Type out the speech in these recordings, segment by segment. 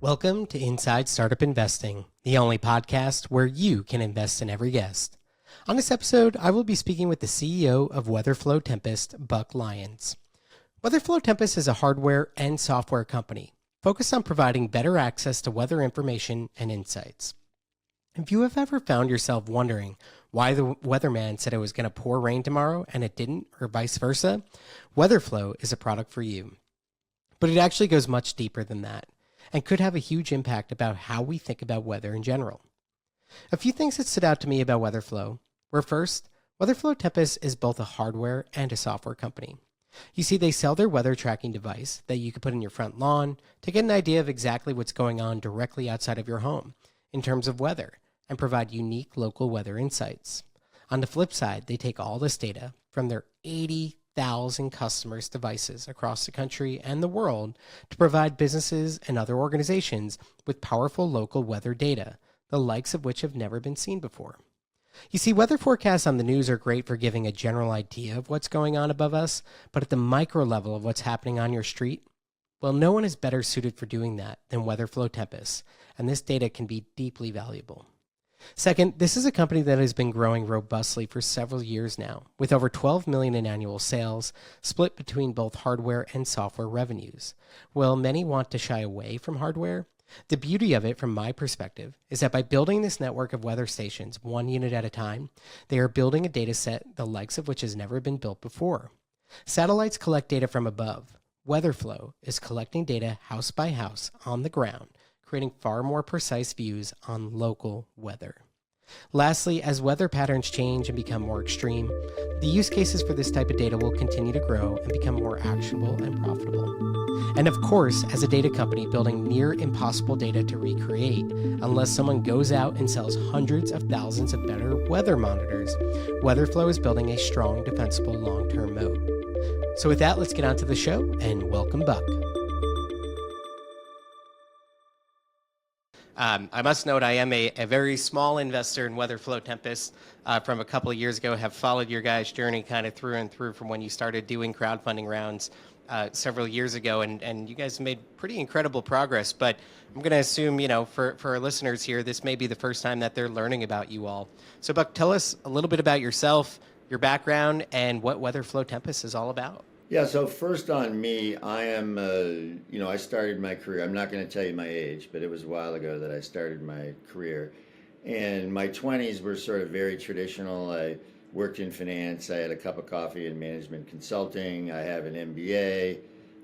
Welcome to Inside Startup Investing, the only podcast where you can invest in every guest. On this episode, I will be speaking with the CEO of WeatherFlow-Tempest, Buck Lyons. WeatherFlow-Tempest is a hardware and software company focused on providing better access to weather information and insights. If you have ever found yourself wondering why the weatherman said it was going to pour rain tomorrow and it didn't, or vice versa, WeatherFlow is a product for you. But it actually goes much deeper than that and could have a huge impact about how we think about weather in general. A few things that stood out to me about WeatherFlow were first, WeatherFlow-Tempest is both a hardware and a software company. You see, they sell their weather tracking device that you can put in your front lawn to get an idea of exactly what's going on directly outside of your home in terms of weather and provide unique local weather insights. On the flip side, they take all this data from their 80,000 customers' devices across the country and the world to provide businesses and other organizations with powerful local weather data, the likes of which have never been seen before. You see, weather forecasts on the news are great for giving a general idea of what's going on above us, but at the micro level of what's happening on your street, well, no one is better suited for doing that than WeatherFlow-Tempest, and this data can be deeply valuable. Second, this is a company that has been growing robustly for several years now, with over $12 million in annual sales, split between both hardware and software revenues. While many want to shy away from hardware, the beauty of it, from my perspective, is that by building this network of weather stations one unit at a time, they are building a data set the likes of which has never been built before. Satellites collect data from above. WeatherFlow is collecting data house by house on the ground, creating far more precise views on local weather. Lastly, as weather patterns change and become more extreme, the use cases for this type of data will continue to grow and become more actionable and profitable. And of course, as a data company building near impossible data to recreate, unless someone goes out and sells hundreds of thousands of better weather monitors, WeatherFlow is building a strong, defensible long-term moat. So with that, let's get on to the show, and welcome, Buck. I must note I am a very small investor in WeatherFlow-Tempest from a couple of years ago, have followed your guys' journey kind of through and through from when you started doing crowdfunding rounds several years ago, and you guys made pretty incredible progress. But I'm going to assume, for our listeners here, this may be the first time that they're learning about you all. So Buck, tell us a little bit about yourself, your background, and what WeatherFlow-Tempest is all about. Yeah, so first on me, I am, I started my career. I'm not going to tell you my age, but it was a while ago that I started my career. And my 20s were sort of very traditional. I worked in finance. I had a cup of coffee in management consulting. I have an MBA.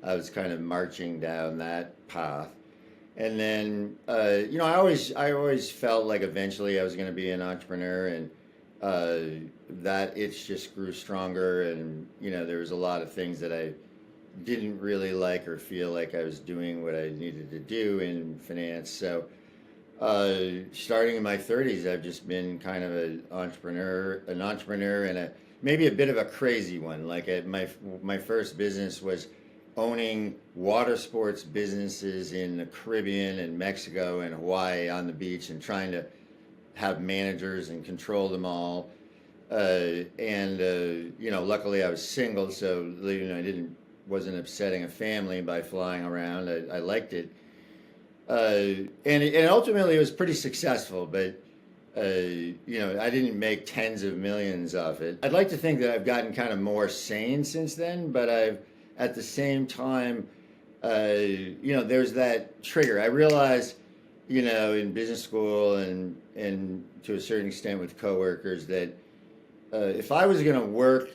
I was kind of marching down that path. And then, I always felt like eventually I was going to be an entrepreneur, and that itch just grew stronger, and there was a lot of things that I didn't really like or feel like I was doing what I needed to do in finance. So starting in my 30s, I've just been kind of an entrepreneur and maybe a bit of a crazy one. Like my first business was owning water sports businesses in the Caribbean and Mexico and Hawaii on the beach, and trying to have managers and control them all. Luckily I was single, so I wasn't upsetting a family by flying around. I liked it. And ultimately it was pretty successful, but I didn't make tens of millions off it. I'd like to think that I've gotten kind of more sane since then, but at the same time, there's that trigger. I realized, in business school and to a certain extent with coworkers, that if I was going to work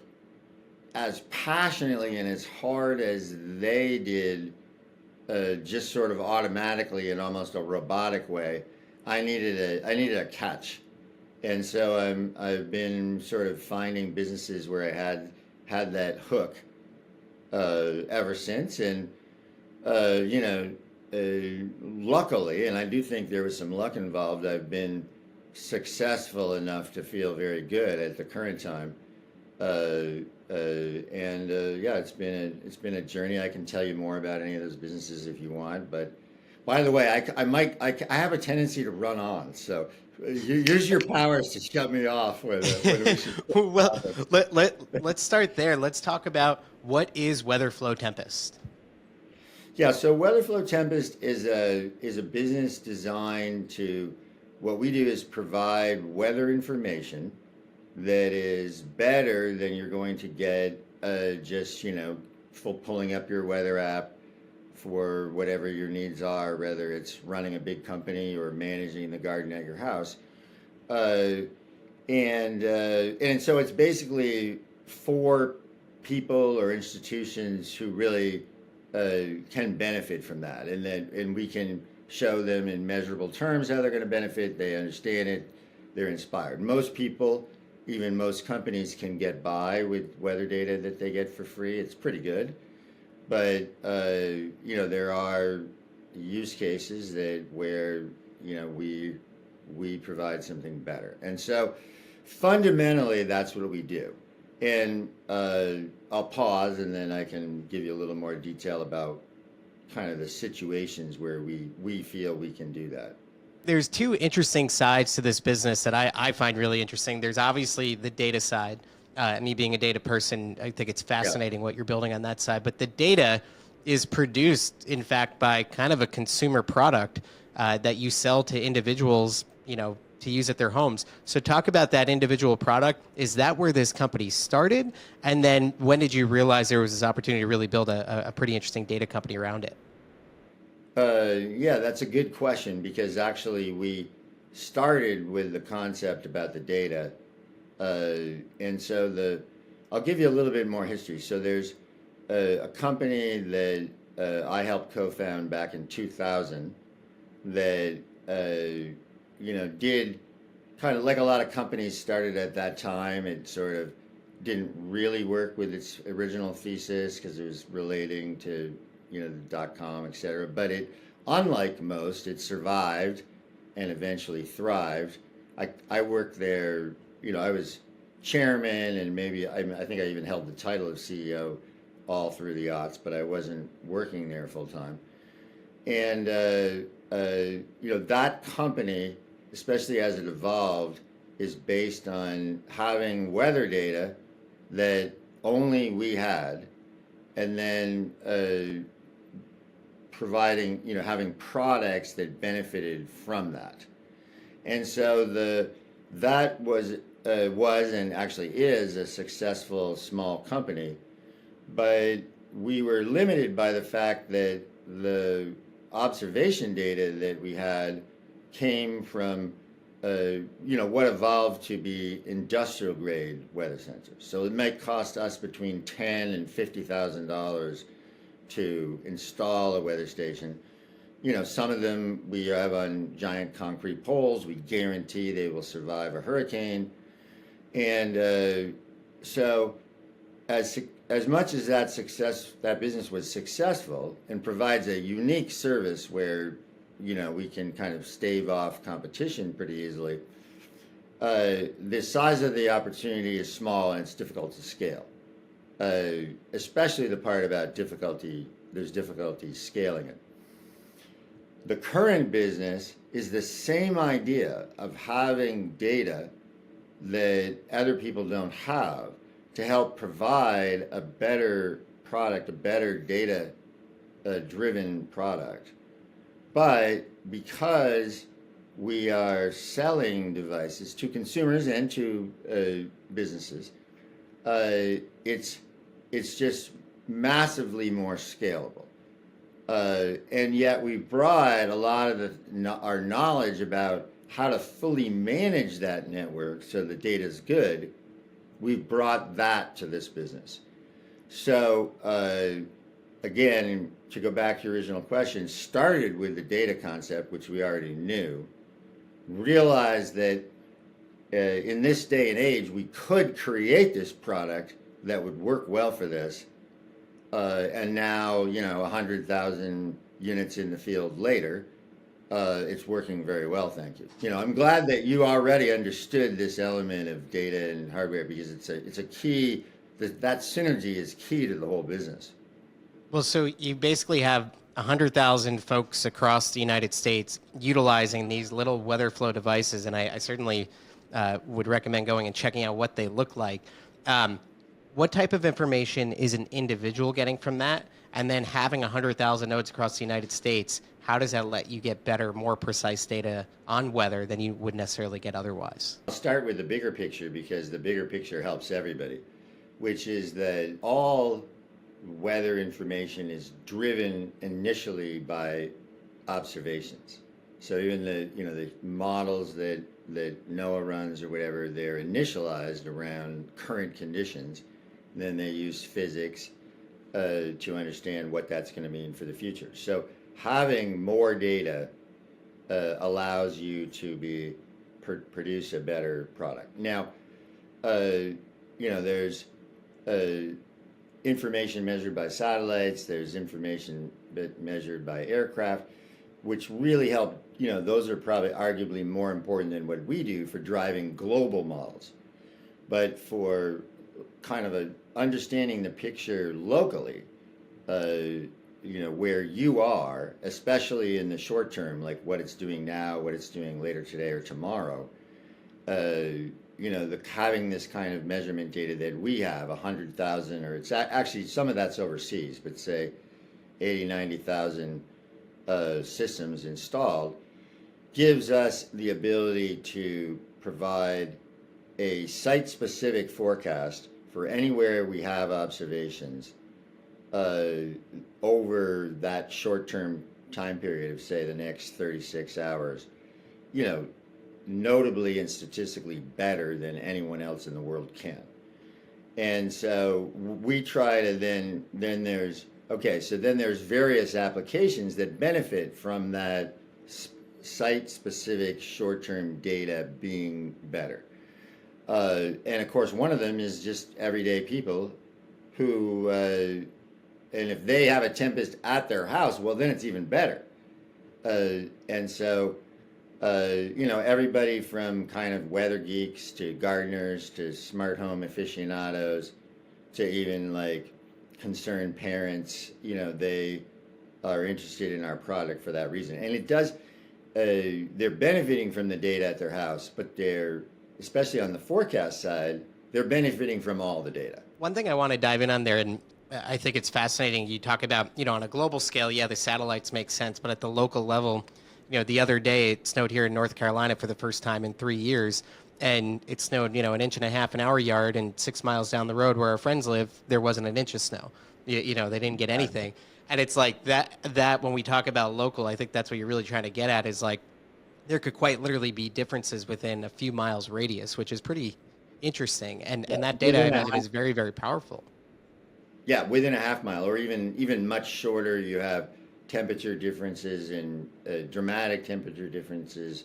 as passionately and as hard as they did, just sort of automatically in almost a robotic way, I needed a catch. And so I've been sort of finding businesses where I had that hook ever since. And luckily, and I do think there was some luck involved, I've been successful enough to feel very good at the current time. It's been a journey. I can tell you more about any of those businesses if you want. But by the way, I have a tendency to run on. So use your powers to shut me off. Whether we should Well, let's start there. Let's talk about what is WeatherFlow-Tempest. Yeah, so WeatherFlow-Tempest is a business designed to, what we do is provide weather information that is better than you're going to get just, pulling up your weather app for whatever your needs are, whether it's running a big company or managing the garden at your house. Uh, and so it's basically for people or institutions who really can benefit from that, and we can show them in measurable terms how they're going to benefit. They understand it, they're inspired. Most people, even most companies, can get by with weather data that they get for free. It's pretty good, but there are use cases that where we provide something better, and so fundamentally that's what we do. And I'll pause, and then I can give you a little more detail about kind of the situations where we feel we can do that. There's two interesting sides to this business that I find really interesting. There's obviously the data side. Me being a data person, I think it's fascinating what you're building on that side. But the data is produced, in fact, by kind of a consumer product that you sell to individuals, to use at their homes. So talk about that individual product. Is that where this company started? And then when did you realize there was this opportunity to really build a pretty interesting data company around it? Yeah, that's a good question, because actually we started with the concept about the data. And so I'll give you a little bit more history. So there's a company that I helped co-found back in 2000 that did kind of like a lot of companies started at that time. It sort of didn't really work with its original thesis because it was relating to, the .com, et cetera. But unlike most, it survived and eventually thrived. I worked there, I was chairman, and maybe, I think I even held the title of CEO all through the aughts, but I wasn't working there full time. And, that company, especially as it evolved, is based on having weather data that only we had, and then providing, having products that benefited from that. And so that was and actually is a successful small company, but we were limited by the fact that the observation data that we had came from what evolved to be industrial grade weather sensors. So it might cost us between $10,000 and $50,000 to install a weather station. Some of them we have on giant concrete poles. We guarantee they will survive a hurricane. And so as much as that business was successful and provides a unique service where we can kind of stave off competition pretty easily, the size of the opportunity is small and it's difficult to scale. Especially the part about there's difficulty scaling it. The current business is the same idea of having data that other people don't have to help provide a better product, a better data-driven product. But because we are selling devices to consumers and to businesses, it's just massively more scalable. And yet we brought a lot of our knowledge about how to fully manage that network so the data is good. We've brought that to this business. So again, to go back to your original question, started with the data concept, which we already knew, realized that in this day and age, we could create this product that would work well for this. And now, 100,000 units in the field later, it's working very well, thank you. I'm glad that you already understood this element of data and hardware, because it's a key, that synergy is key to the whole business. Well, so you basically have 100,000 folks across the United States utilizing these little WeatherFlow devices, and I certainly would recommend going and checking out what they look like. What type of information is an individual getting from that? And then having 100,000 nodes across the United States, how does that let you get better, more precise data on weather than you would necessarily get otherwise? I'll start with the bigger picture because the bigger picture helps everybody, which is that all weather information is driven initially by observations. So even the models that NOAA runs or whatever, they're initialized around current conditions. Then they use physics to understand what that's going to mean for the future. So having more data allows you to produce a better product. Now, there's information measured by satellites. There's information measured by aircraft, which really help. Those are probably arguably more important than what we do for driving global models. But for kind of understanding the picture locally, where you are, especially in the short term, like what it's doing now, what it's doing later today or tomorrow, having this kind of measurement data that we have, 100,000, or it's actually some of that's overseas, but say 80, 90,000 systems installed, gives us the ability to provide a site-specific forecast for anywhere we have observations over that short-term time period of, say, the next 36 hours, notably and statistically better than anyone else in the world can. And so we try to then there's various applications that benefit from that site-specific short-term data being better. And of course, one of them is just everyday people who, and if they have a tempest at their house, well, then it's even better. And so, everybody from kind of weather geeks to gardeners to smart home aficionados to even like concerned parents, they are interested in our product for that reason. And it does, they're benefiting from the data at their house, but especially on the forecast side, they're benefiting from all the data. One thing I want to dive in on there, and I think it's fascinating, you talk about, on a global scale, the satellites make sense, but at the local level, the other day it snowed here in North Carolina for the first time in 3 years, and it snowed, an inch and a half in our yard, and 6 miles down the road where our friends live, there wasn't an inch of snow. They didn't get anything. And it's like that when we talk about local, I think that's what you're really trying to get at, is like there could quite literally be differences within a few miles radius, which is pretty interesting. And that data, I imagine, is very, very powerful. Yeah, within a half mile, or even much shorter, you have temperature differences and dramatic temperature differences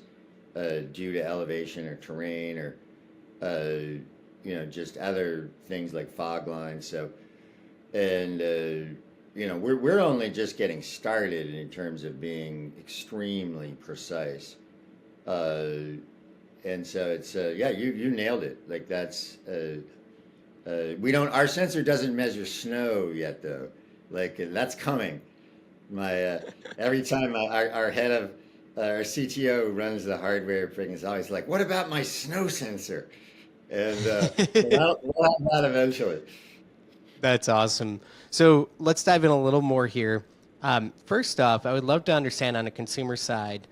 due to elevation or terrain, or just other things like fog lines. So, and we're only just getting started in terms of being extremely precise. And so it's you nailed it. Like that's our sensor doesn't measure snow yet though. Like that's coming. Every time our head of our CTO runs the hardware thing, is always like, "What about my snow sensor?" And we'll have that eventually. That's awesome. So let's dive in a little more here. First off, I would love to understand on the consumer side.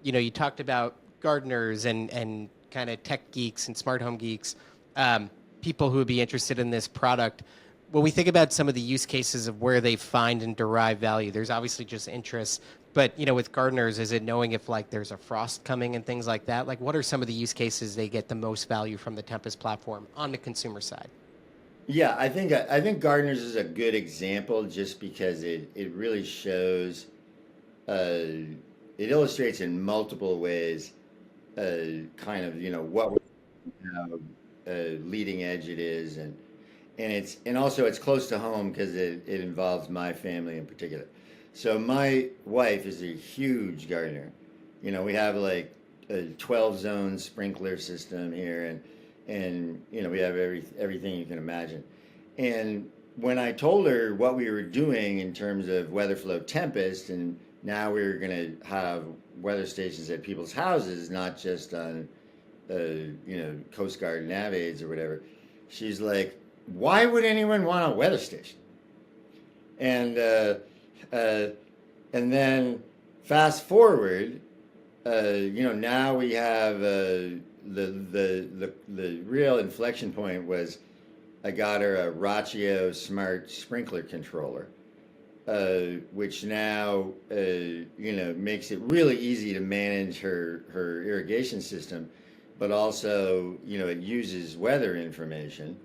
You talked about gardeners and kind of tech geeks and smart home geeks, people who would be interested in this product. When we think about some of the use cases of where they find and derive value, there's obviously just interest. But with gardeners, is it knowing if like there's a frost coming and things like that? Like, what are some of the use cases they get the most value from the Tempest platform on the consumer side? Yeah, I think gardeners is a good example just because it really shows, it illustrates in multiple ways, kind of what leading edge it is, and also it's close to home because it involves my family in particular. So my wife is a huge gardener. We have like a 12-zone sprinkler system here, and we have everything you can imagine. And when I told her what we were doing in terms of WeatherFlow-Tempest, and now we were going to have weather stations at people's houses, not just on Coast Guard nav aids or whatever, she's like, "Why would anyone want a weather station?" And uh, and then fast forward, now we have the real inflection point was I got her a Rachio smart sprinkler controller, which now makes it really easy to manage her irrigation system, but also it uses weather information.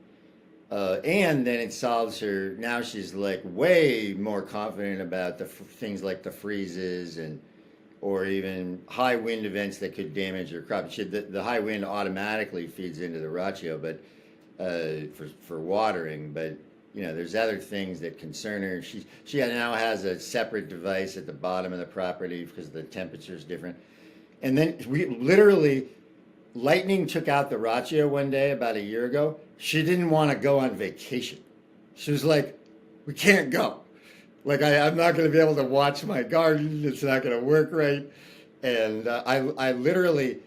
And then it solves her. Now she's like way more confident about the things like the freezes and or even high wind events that could damage her crop. The high wind automatically feeds into the ratio, but for watering. But there's other things that concern her. She now has a separate device at the bottom of the property because the temperature is different. And then we literally lightning took out the ratio one day about a year ago. She didn't want to go on vacation. She was like, we can't go. Like, I'm not going to be able to watch my garden. It's not going to work right. And I literally,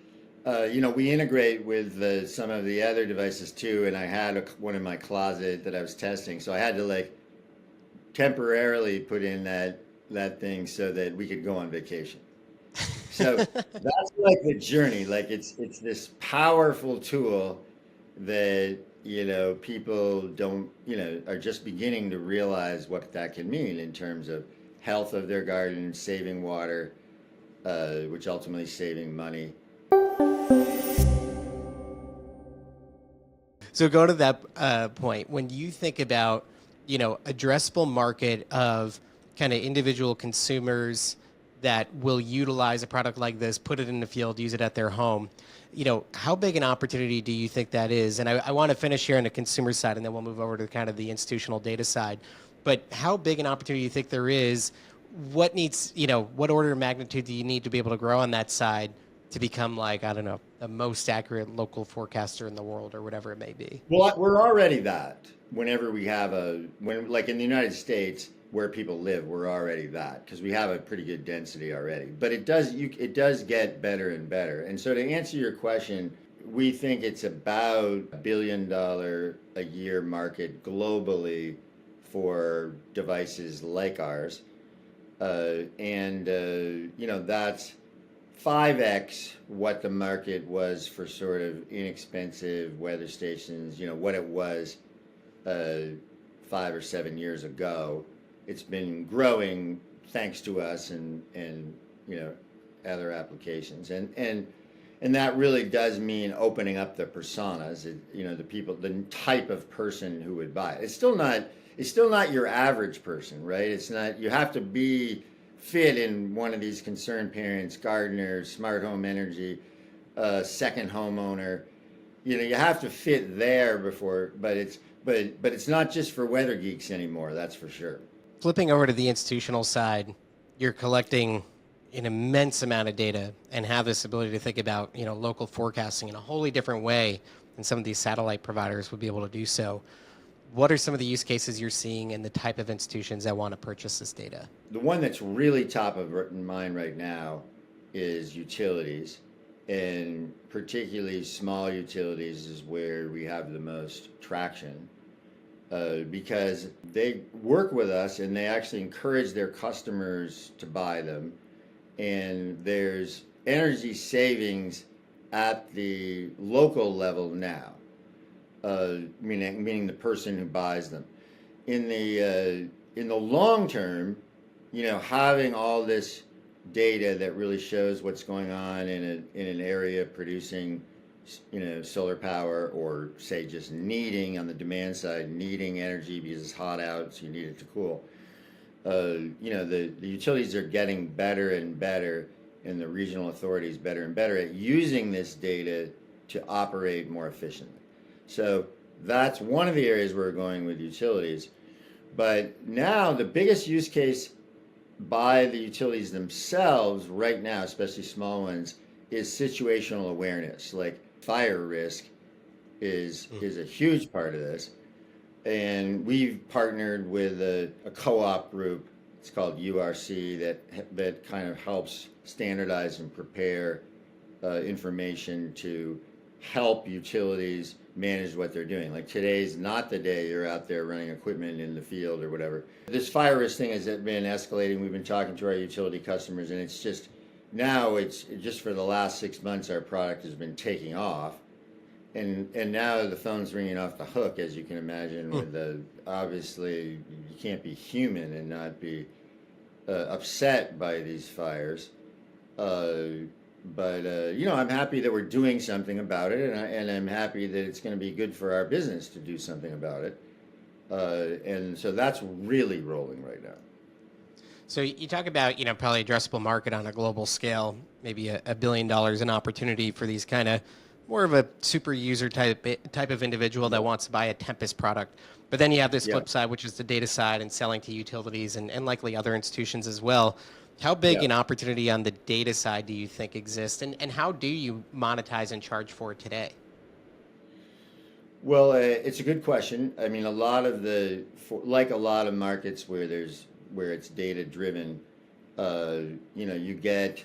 we integrate with some of the other devices too. And I had one in my closet that I was testing. So I had to like temporarily put in that thing so that we could go on vacation. So that's like the journey. Like it's this powerful tool that people don't are just beginning to realize what that can mean in terms of health of their garden, saving water, which ultimately saving money. So go to that point when you think about addressable market of kind of individual consumers that will utilize a product like this, put it in the field, use it at their home. How big an opportunity do you think that is? And I want to finish here on the consumer side, and then we'll move over to kind of the institutional data side. But how big an opportunity do you think there is? What needs, what order of magnitude do you need to be able to grow on that side to become like, I don't know, the most accurate local forecaster in the world or whatever it may be? Well, we're already that. Whenever we have like in the United States, where people live, we're already that because we have a pretty good density already. But it does get better and better. And so to answer your question, we think it's about $1 billion a year market globally for devices like ours. That's 5x what the market was for sort of inexpensive weather stations, what it was 5 or 7 years ago. It's been growing thanks to us and other applications. And that really does mean opening up the personas, the people, the type of person who would buy it. It's still not your average person, right? It's not, you have to fit in one of these concerned parents, gardener, smart home energy, second homeowner. You have to fit there before, but it's not just for weather geeks anymore, that's for sure. Flipping over to the institutional side, you're collecting an immense amount of data and have this ability to think about, local forecasting in a wholly different way than some of these satellite providers would be able to do so. What are some of the use cases you're seeing in the type of institutions that want to purchase this data? The one that's really top of mind right now is utilities, and particularly small utilities is where we have the most traction. Because they work with us and they actually encourage their customers to buy them. And there's energy savings at the local level now, meaning the person who buys them. In the long term, having all this data that really shows what's going on in an area producing solar power, or say just needing on the demand side, needing energy because it's hot out, so you need it to cool. The utilities are getting better and better, and the regional authorities better and better at using this data to operate more efficiently. So that's one of the areas we're going with utilities. But now the biggest use case by the utilities themselves right now, especially small ones, is situational awareness. Like fire risk is a huge part of this. And we've partnered with a co-op group. It's called URC that kind of helps standardize and prepare information to help utilities manage what they're doing. Like today's not the day you're out there running equipment in the field or whatever. This fire risk thing has been escalating. We've been talking to our utility customers, and it's just now it's just for the last 6 months our product has been taking off. And now the phone's ringing off the hook, as you can imagine. With the obviously you can't be human and not be upset by these fires. But I'm happy that we're doing something about it, and I'm happy that it's going to be good for our business to do something about it. And so that's really rolling right now. So you talk about, probably addressable market on a global scale, maybe $1 billion in opportunity for these kind of more of a super user type of individual that wants to buy a Tempest product. But then you have this flip side, which is the data side and selling to utilities and likely other institutions as well. How big an opportunity on the data side do you think exists, and how do you monetize and charge for it today? Well, it's a good question. I mean, a lot of like a lot of markets where it's data driven, you get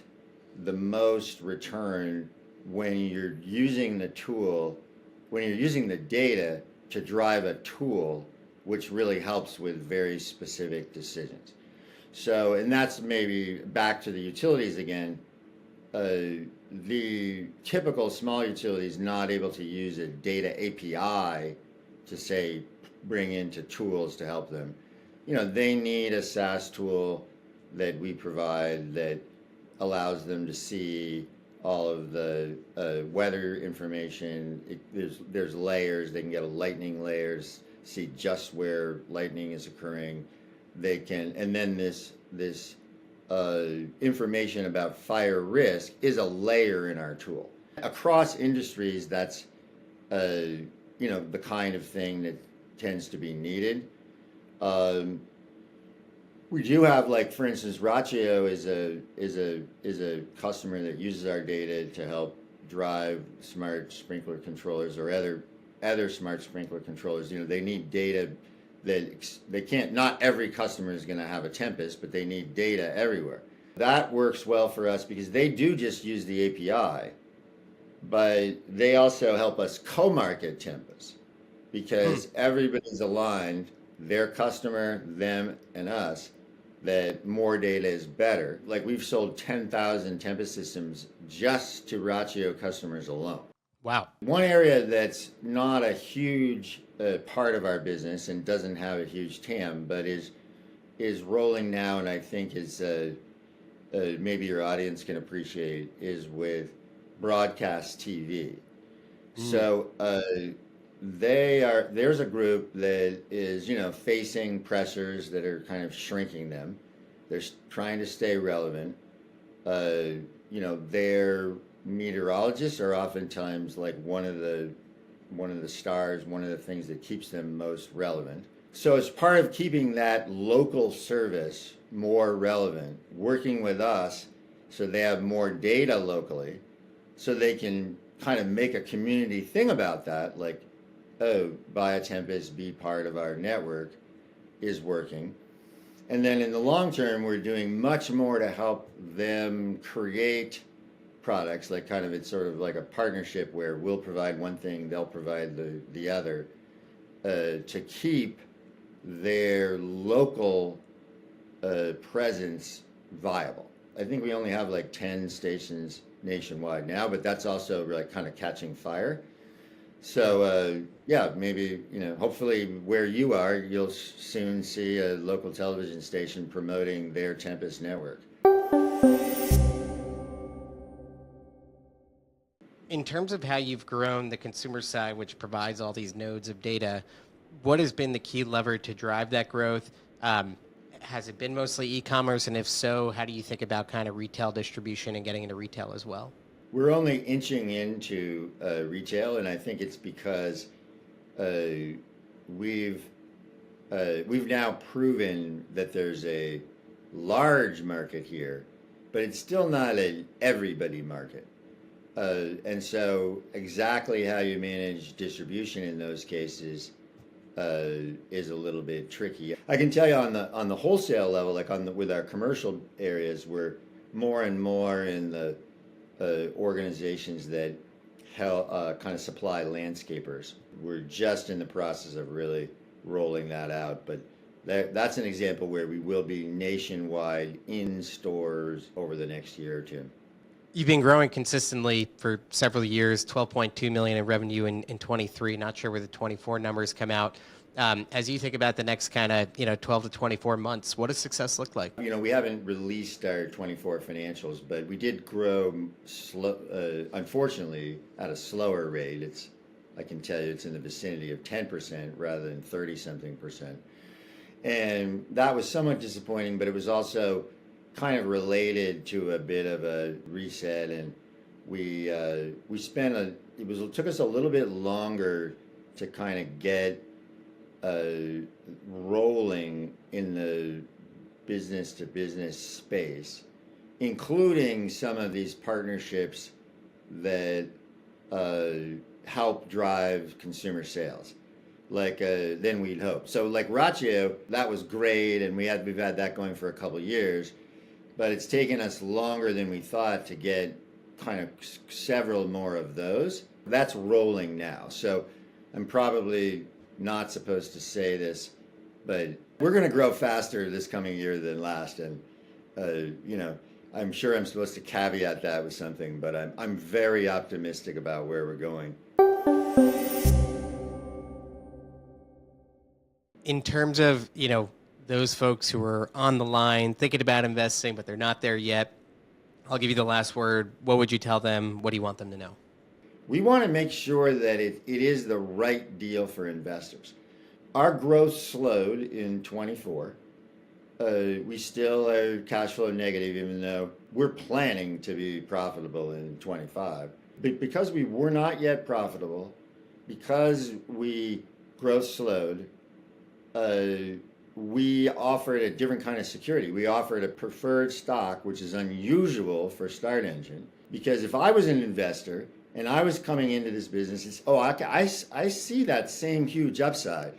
the most return when you're using the tool, when you're using the data to drive a tool, which really helps with very specific decisions. So, and that's maybe back to the utilities again. The typical small utility is not able to use a data API to say bring into tools to help them. They need a SaaS tool that we provide that allows them to see all of the weather information. There's layers. They can get a lightning layers, see just where lightning is occurring. They can, and then this information about fire risk is a layer in our tool. Across industries, that's the kind of thing that tends to be needed. We do have, like, for instance, Ratio is a customer that uses our data to help drive smart sprinkler controllers or other smart sprinkler controllers. They need data that they can't. Not every customer is going to have a Tempest, but they need data everywhere. That works well for us because they do just use the API, but they also help us co-market Tempest because everybody's aligned, their customer, them, and us, that more data is better. Like, we've sold 10,000 Tempest systems just to Ratio customers alone. Wow. One area that's not a huge part of our business and doesn't have a huge TAM, but is rolling now, and I think is maybe your audience can appreciate, is with broadcast TV. So there's a group that is facing pressures that are kind of shrinking them. They're trying to stay relevant. Their meteorologists are oftentimes like one of the stars, one of the things that keeps them most relevant. So as part of keeping that local service more relevant, working with us so they have more data locally, so they can kind of make a community thing about that, like, buy a Tempest, be part of our network, is working. And then in the long term, we're doing much more to help them create products, like kind of, it's sort of like a partnership where we'll provide one thing, they'll provide the other, to keep their local presence viable. I think we only have like 10 stations nationwide now, but that's also like kind of catching fire. So maybe, hopefully where you are, you'll soon see a local television station promoting their Tempest network. In terms of how you've grown the consumer side, which provides all these nodes of data, what has been the key lever to drive that growth? Has it been mostly e-commerce? And if so, how do you think about kind of retail distribution and getting into retail as well? We're only inching into retail, and I think it's because we've now proven that there's a large market here, but it's still not an everybody market. And so exactly how you manage distribution in those cases is a little bit tricky. I can tell you on the wholesale level, like with our commercial areas, we're more and more in the organizations that kind of supply landscapers. We're just in the process of really rolling that out, but that's an example where we will be nationwide in stores over the next year or two. You've been growing consistently for several years, 12.2 million in revenue in 23. Not sure where the 24 numbers come out. As you think about the next kind of 12 to 24 months, what does success look like? We haven't released our 24 financials, but we did grow unfortunately at a slower rate. I can tell you it's in the vicinity of 10% rather than 30-something%. And that was somewhat disappointing, but it was also kind of related to a bit of a reset, and we it took us a little bit longer to kind of get rolling in the business to business space, including some of these partnerships that help drive consumer sales, than we'd hoped. So like Ratio, that was great, and we've had that going for a couple of years, but it's taken us longer than we thought to get kind of several more of those. That's rolling now. So I'm probably not supposed to say this, but we're going to grow faster this coming year than last, and I'm sure I'm supposed to caveat that with something, but I'm very optimistic about where we're going. In terms of those folks who are on the line thinking about investing, but they're not there yet, I'll give you the last word. What would you tell them? What do you want them to know? We want to make sure that it is the right deal for investors. Our growth slowed in 24. We still are cash flow negative, even though we're planning to be profitable in 25. But because we were not yet profitable, because growth slowed, we offered a different kind of security. We offered a preferred stock, which is unusual for Start Engine, because if I was an investor and I was coming into this business, I see that same huge upside.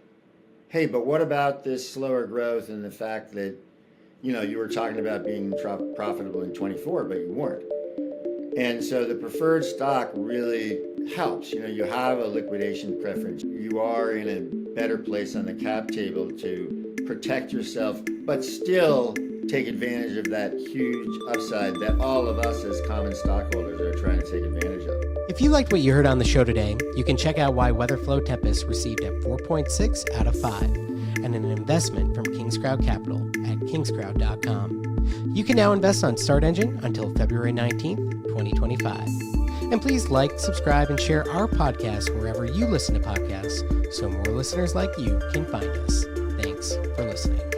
Hey, but what about this slower growth and the fact that, you were talking about being profitable in 24, but you weren't. And so the preferred stock really helps. You have a liquidation preference. You are in a better place on the cap table to protect yourself, but still take advantage of that huge upside that all of us as common stockholders are trying to take advantage of. If you liked what you heard on the show today, you can check out why WeatherFlow-Tempest received a 4.6 out of 5 and an investment from Kingscrowd Capital at kingscrowd.com. You can now invest on Start Engine until February 19th, 2025. And please like, subscribe, and share our podcast wherever you listen to podcasts so more listeners like you can find us. Thanks for listening.